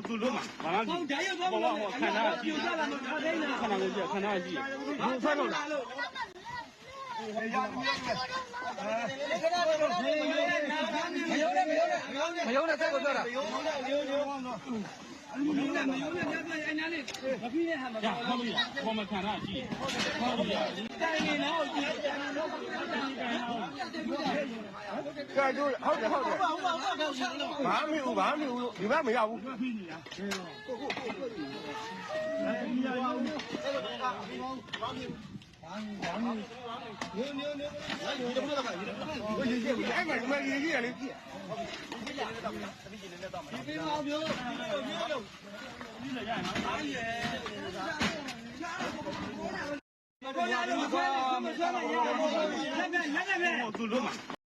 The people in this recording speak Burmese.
သူလုံးမှာဘာလို့ဒီဘောခဏကြည့်ခဏကိုကြည့်ခဏကြည့်ဘူးဆက်လို့လားမယုံနဲ့ဆက်ကိုပြောတာမယုံနဲ့အဲ့နာလေးမပြီးတဲ့ဟာမှာခေါ်မခံတာကြည့်ခေါ်ရတိုင်နေတော့ကြည့်တိုင်နေတော့ကဲတို့ဟုတ်တယ်ဘာမယူဒီဘက်မရဘူးပြီးနေတာသူလုံးမှာ